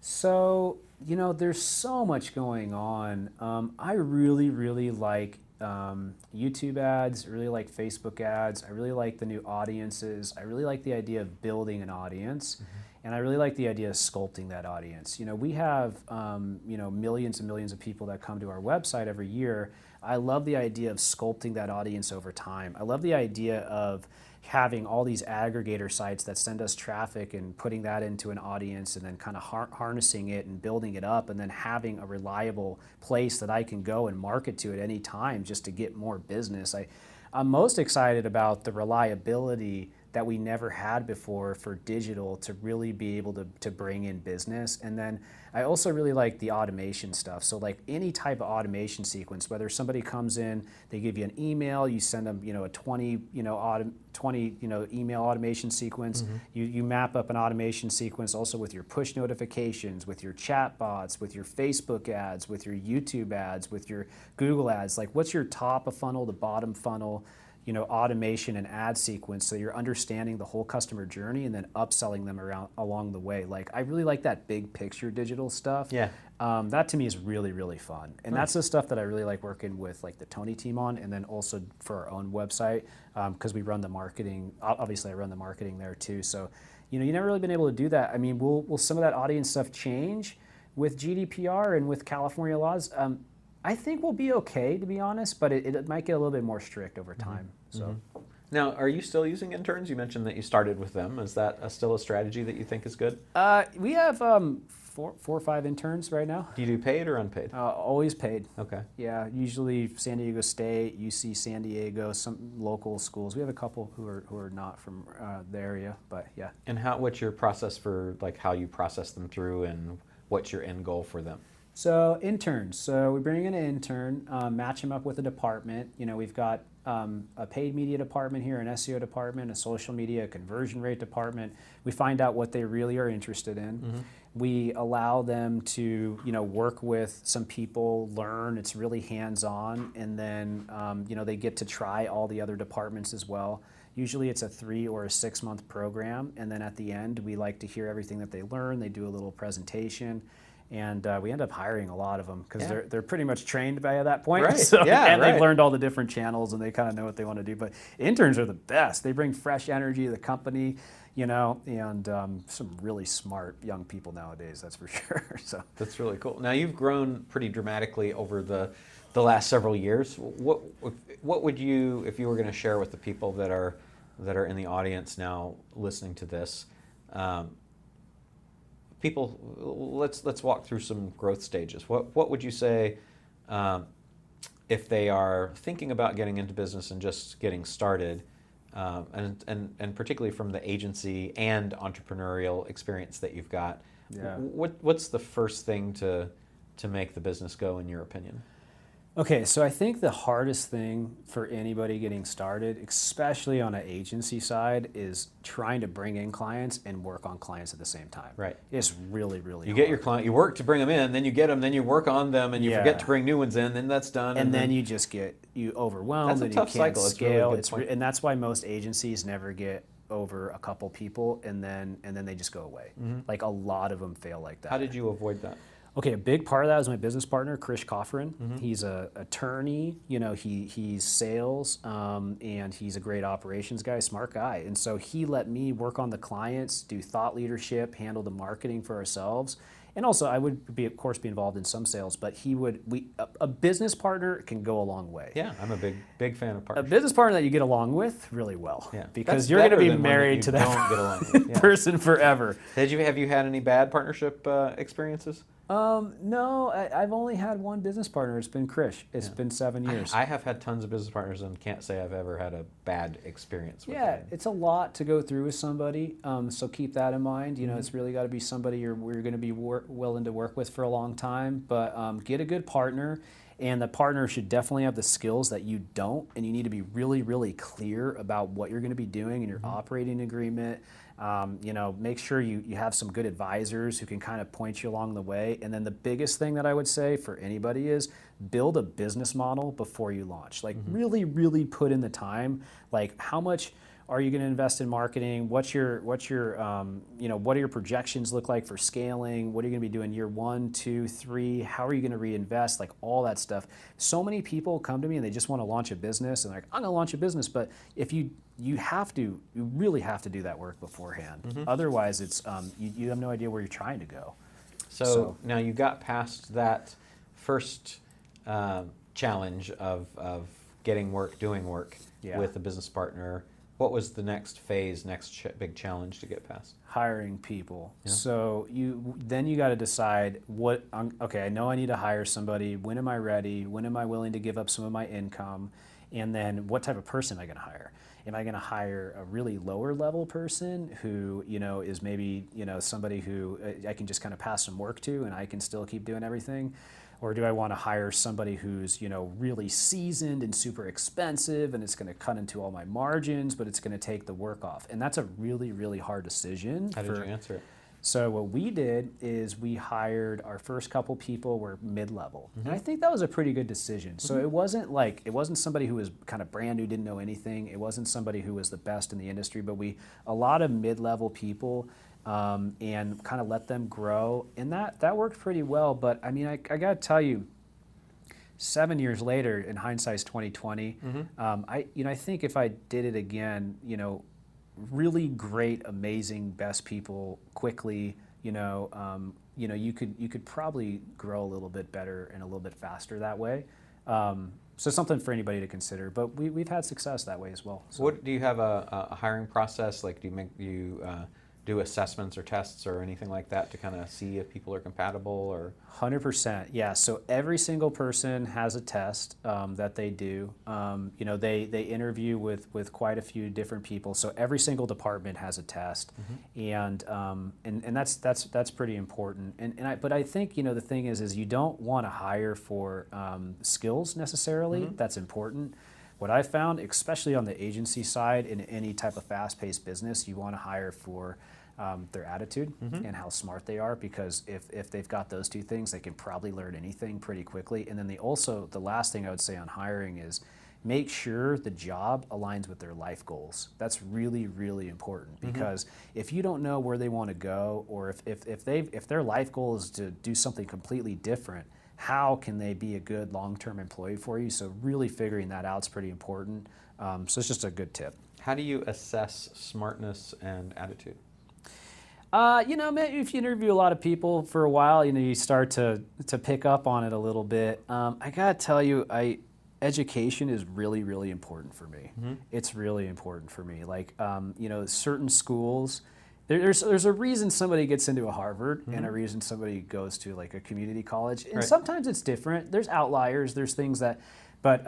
So, there's so much going on. I really, really like YouTube ads, really like Facebook ads. I really like the new audiences. I really like the idea of building an audience. And I really like the idea of sculpting that audience. We have, millions and millions of people that come to our website every year. I love the idea of sculpting that audience over time. I love the idea of having all these aggregator sites that send us traffic and putting that into an audience and then kind of harnessing it and building it up and then having a reliable place that I can go and market to at any time just to get more business. I'm most excited about the reliability that we never had before for digital to really be able to bring in business. And then I also really like the automation stuff. So like any type of automation sequence, whether somebody comes in, they give you an email, you send them, a 20 email automation sequence. You map up an automation sequence also with your push notifications, with your chat bots, with your Facebook ads, with your YouTube ads, with your Google ads. Like what's your top of funnel to bottom funnel automation and ad sequence, so you're understanding the whole customer journey and then upselling them along the way. Like I really like that big picture digital stuff. Yeah. That to me is really, really fun. And that's the stuff that I really like working with like the Tony team on, and then also for our own website, because we run the marketing. Obviously I run the marketing there too. So, you never really been able to do that. I mean, will some of that audience stuff change with GDPR and with California laws? I think we'll be okay, to be honest, but it might get a little bit more strict over time. So, Now, are you still using interns? You mentioned that you started with them. Is that still a strategy that you think is good? we have 4 or 5 interns right now. Do you do paid or unpaid? Always paid. Okay. Yeah, usually San Diego State, UC San Diego, some local schools. We have a couple who are not from the area, but yeah. And what's your process for like how you process them through, and what's your end goal for them? So interns. So we bring in an intern, match them up with a department. We've got a paid media department here, an SEO department, a social media, a conversion rate department. We find out what they really are interested in. We allow them to, work with some people, learn. It's really hands-on, and then they get to try all the other departments as well. Usually it's a 3 or a 6 month program, and then at the end we like to hear everything that they learn. They do a little presentation. And we end up hiring a lot of them because they're pretty much trained by that point. Right. So, yeah, and right. they've learned all the different channels and they kind of know what they want to do. But interns are the best. They bring fresh energy to the company, and some really smart young people nowadays, that's for sure. So that's really cool. Now you've grown pretty dramatically over the last several years. What would you, if you were going to share with the people that are in the audience now listening to this? People, let's walk through some growth stages. What would you say if they are thinking about getting into business and just getting started, and particularly from the agency and entrepreneurial experience that you've got? Yeah. What's the first thing to make the business go, in your opinion? Okay, so I think the hardest thing for anybody getting started, especially on an agency side, is trying to bring in clients and work on clients at the same time. Right. It's really, really You hard. get your client, you work to bring them in, then you get them, then you work on them, and you forget to bring new ones in, then that's done. And then you just get overwhelmed. That's a and tough you can't cycle. It's really scale. a good point. And that's why most agencies never get over a couple people, and then they just go away. Like a lot of them fail like that. How did you avoid that? Okay, a big part of that was my business partner, Chris Coffrin. He's an attorney, he's sales, and he's a great operations guy, smart guy. And so he let me work on the clients, do thought leadership, handle the marketing for ourselves. And also I would of course be involved in some sales, but a business partner can go a long way. Yeah, I'm a big fan of partners. A business partner that you get along with really well. Yeah. Because That's you're going to better be than one married to that you that don't get along with. Yeah. person forever. Have you had any bad partnership experiences? No, I've only had one business partner. It's been Krish. It's been 7 years. I have had tons of business partners and can't say I've ever had a bad experience with Yeah, them. it's a lot to go through with somebody, so keep that in mind. It's really got to be somebody you're going to be willing to work with for a long time, but get a good partner. And the partner should definitely have the skills that you don't, and you need to be really, really clear about what you're going to be doing in your operating agreement. Make sure you have some good advisors who can kind of point you along the way. And then the biggest thing that I would say for anybody is build a business model before you launch. Like really, really put in the time. Like how much are you going to invest in marketing? What are your projections look like for scaling? What are you going to be doing year 1, 2, 3? How are you going to reinvest? Like all that stuff. So many people come to me and they just want to launch a business and they're like, I'm going to launch a business. But if you really have to do that work beforehand. Otherwise, it's you have no idea where you're trying to go. So now you got past that first challenge of getting work, doing work with a business partner. What was the next phase, big challenge to get past? Hiring people. Yeah. So you got to decide I know I need to hire somebody. When am I ready? When am I willing to give up some of my income? And then what type of person am I going to hire? Am I going to hire a really lower level person who, is maybe, somebody who I can just kind of pass some work to and I can still keep doing everything? Or do I want to hire somebody who's, really seasoned and super expensive and it's going to cut into all my margins, but it's going to take the work off? And that's a really, really hard decision. How did you answer it? So what we did is we hired our first couple people were mid-level. And I think that was a pretty good decision. So it wasn't somebody who was kind of brand new, didn't know anything. It wasn't somebody who was the best in the industry, but a lot of mid-level people and kind of let them grow. And that worked pretty well. But I mean, I got to tell you, 7 years later, in hindsight's 2020, I think if I did it again, really great, amazing, best people quickly, you could probably grow a little bit better and a little bit faster that way. So something for anybody to consider, but we've had success that way as well. So. What do you have a hiring process? Like, do you do assessments or tests or anything like that to kind of see if people are compatible? Or 100%, yeah. So every single person has a test that they do. They interview with quite a few different people. So every single department has a test, and that's pretty important. But I think the thing is you don't want to hire for skills necessarily. That's important. What I found, especially on the agency side in any type of fast-paced business, you want to hire for their attitude and how smart they are, because if they've got those two things, they can probably learn anything pretty quickly. And then the last thing I would say on hiring is make sure the job aligns with their life goals. That's really, really important, because if you don't know where they want to go, or if their life goal is to do something completely different, how can they be a good long-term employee for you? So really figuring that out is pretty important. So it's just a good tip. How do you assess smartness and attitude? If you interview a lot of people for a while, you start to pick up on it a little bit. I gotta tell you, education is really, really important for me. It's really important for me. Like, certain schools, there's a reason somebody gets into a Harvard and a reason somebody goes to like a community college. And sometimes it's different. There's outliers. There's things that, but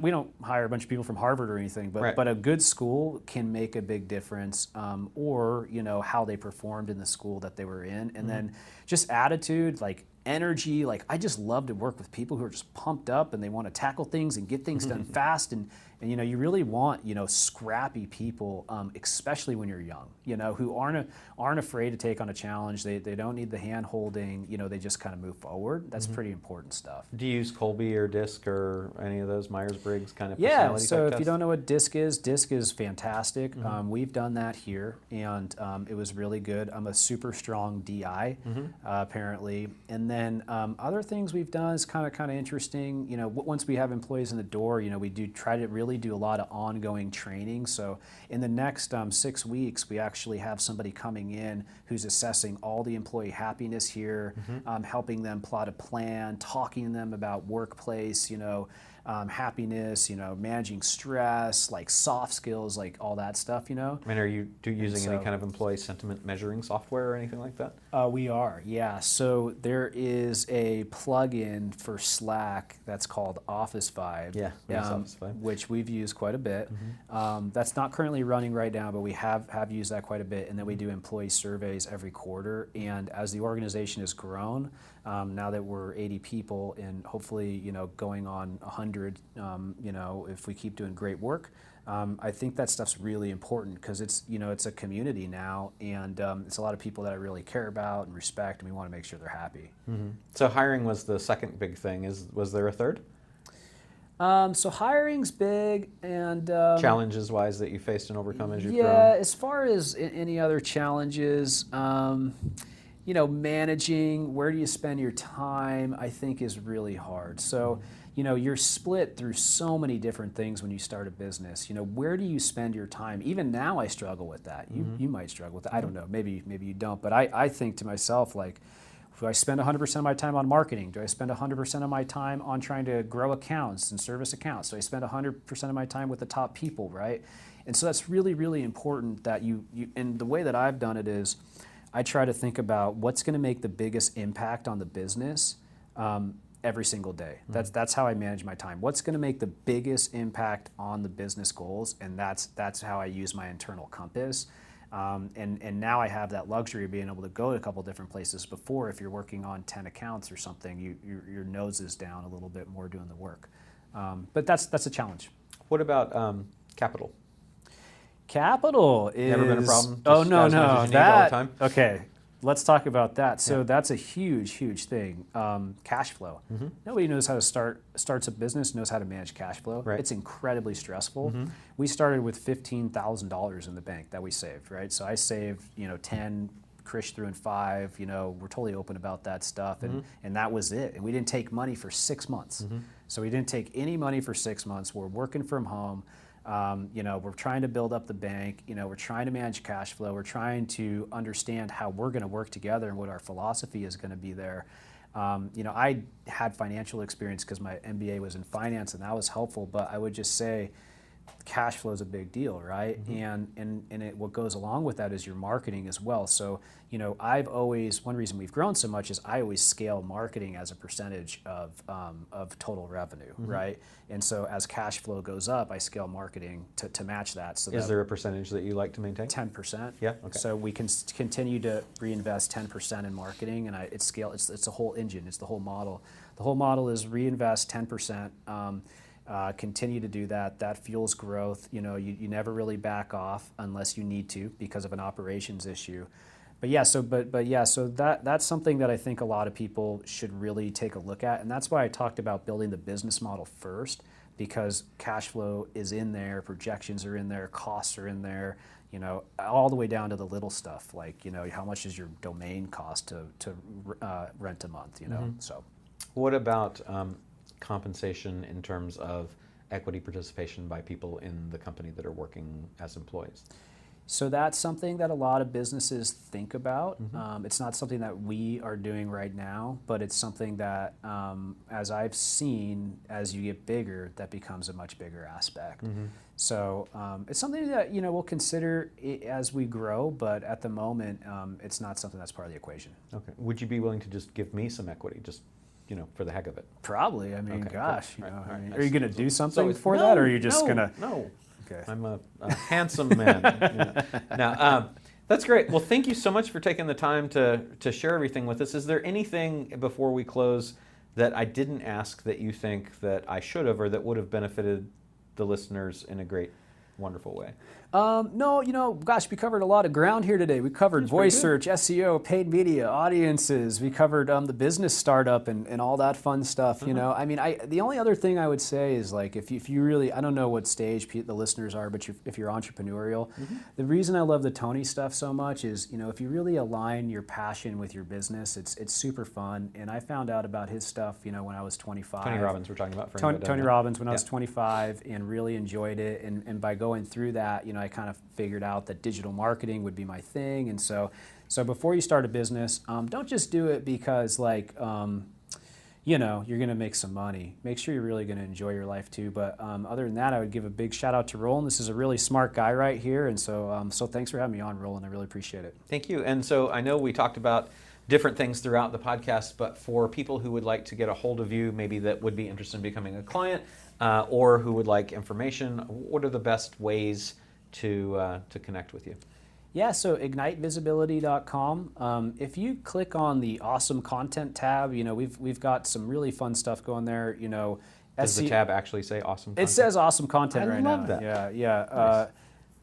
we don't hire a bunch of people from Harvard or anything. But a good school can make a big difference, or how they performed in the school that they were in, and then just attitude, like energy. Like I just love to work with people who are just pumped up and they want to tackle things and get things done fast. And you really want scrappy people, especially when you're young, who aren't afraid to take on a challenge. They don't need the hand holding. They just kind of move forward. That's pretty important stuff. Do you use Colby or DISC or any of those Myers-Briggs kind of personality type so if tests? you don't know what DISC is fantastic. We've done that here, and it was really good. I'm a super strong DI, apparently. And then other things we've done is kind of interesting. Once we have employees in the door, we do try to really do a lot of ongoing training. So in the next 6 weeks, we actually have somebody coming in who's assessing all the employee happiness here, helping them plot a plan, talking to them about workplace, happiness, managing stress, like soft skills, like all that stuff, I mean, are you using any kind of employee sentiment measuring software or anything like that? We are, yeah. So there is a plugin for Slack that's called Office Vibe, Yeah, Office Vibe. which we've used quite a bit. That's not currently running right now, but we have used that quite a bit. And then we do employee surveys every quarter. And as the organization has grown, now that we're 80 people and hopefully, going on 100, if we keep doing great work, I think that stuff's really important because it's a community now, and it's a lot of people that I really care about and respect, and we want to make sure they're happy. So hiring was the second big thing. Was there a third? So hiring's big, and Challenges wise that you faced and overcome as you've yeah, grown? as far as any other challenges, managing where do you spend your time, I think is really hard. So, you're split through so many different things when you start a business. Where do you spend your time? Even now I struggle with that. You might struggle with that. I don't know. Maybe you don't. But I think to myself, like, do I spend 100% of my time on marketing? Do I spend 100% of my time on trying to grow accounts and service accounts? Do I spend 100% of my time with the top people, right? And so that's really, really important that you and the way that I've done it is I try to think about what's going to make the biggest impact on the business every single day. That's how I manage my time. What's going to make the biggest impact on the business goals? And that's how I use my internal compass. And now I have that luxury of being able to go to a couple different places. Before, if you're working on 10 accounts or something, your nose is down a little bit more doing the work. But that's a challenge. What about capital? Capital is Never been a problem? Oh Just no, as much as no, you need all the time? Okay. Let's talk about that. So Yeah. that's a huge thing. Cash flow. Nobody knows how to starts a business, knows how to manage cash flow. Right. It's incredibly stressful. We started with $15,000 in the bank that we saved, right? So I saved, 10, Krish threw in 5, we're totally open about that stuff. And that was it. And we didn't take money for 6 months. So we didn't take any money for 6 months. We're working from home. We're trying to build up the bank, we're trying to manage cash flow, we're trying to understand how we're going to work together and what our philosophy is going to be there. I had financial experience because my MBA was in finance and that was helpful, but I would just say cash flow is a big deal, right? And what goes along with that is your marketing as well. So, one reason we've grown so much is I always scale marketing as a percentage of total revenue, right? And so as cash flow goes up, I scale marketing to match that. So Is there a percentage that you like to maintain? 10%. Yeah, okay. So we can continue to reinvest 10% in marketing, and it's a whole engine. It's the whole model. The whole model is reinvest 10%. Continue to do that. That fuels growth. You never really back off unless you need to because of an operations issue. But yeah, so that's something that I think a lot of people should really take a look at, and that's why I talked about building the business model first, because cash flow is in there, projections are in there, costs are in there. All the way down to the little stuff like how much is your domain cost to rent a month. So. What about compensation in terms of equity participation by people in the company that are working as employees? So that's something that a lot of businesses think about. It's not something that we are doing right now, but it's something that, as I've seen, as you get bigger, that becomes a much bigger aspect. So it's something that we'll consider as we grow, but at the moment, it's not something that's part of the equation. Okay. Would you be willing to just give me some equity, just for the heck of it? Probably. I mean, Okay, gosh, cool. All right, are you going to do something it's- for no, that, or are you just no, going to? No. Okay. I'm a handsome man. Now, that's great. Well, thank you so much for taking the time to share everything with us. Is there anything before we close that I didn't ask that you think that I should have or that would have benefited the listeners in a great, wonderful way? No, gosh, we covered a lot of ground here today. We covered voice search, SEO, paid media, audiences. We covered the business startup and all that fun stuff. I mean, the only other thing I would say is like if you really, I don't know what stage the listeners are, but if you're entrepreneurial, the reason I love the Tony stuff so much is if you really align your passion with your business, it's super fun. And I found out about his stuff when I was 25. Tony Robbins, we're talking about. Tony Robbins when I was 25 and really enjoyed it. And by going through that, I kind of figured out that digital marketing would be my thing. And so before you start a business, don't just do it because you know, you're going to make some money. Make sure you're really going to enjoy your life too. But other than that, I would give a big shout out to Roland. This is a really smart guy right here. And so thanks for having me on, Roland. I really appreciate it. Thank you. And so I know we talked about different things throughout the podcast, but for people who would like to get a hold of you, maybe that would be interested in becoming a client, or who would like information, what are the best ways to connect with you? Yeah, so ignitevisibility.com. If you click on the awesome content tab, you know, we've got some really fun stuff going there. You know, Does the tab actually say awesome content? It says awesome content right now. I love that. Yeah. Nice.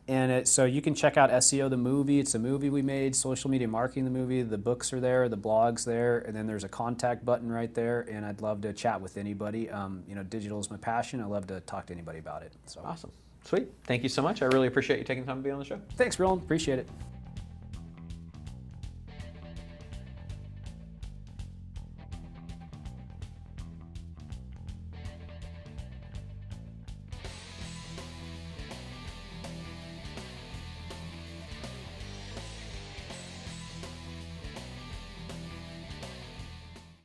And so you can check out SEO the movie. It's a movie we made. Social media marketing the movie. The books are there. The blog's there. And then there's a contact button right there. And I'd love to chat with anybody. You know, digital is my passion. I love to talk to anybody about it. So Awesome. Sweet. Thank you so much. I really appreciate you taking the time to be on the show. Thanks, Roland. Appreciate it.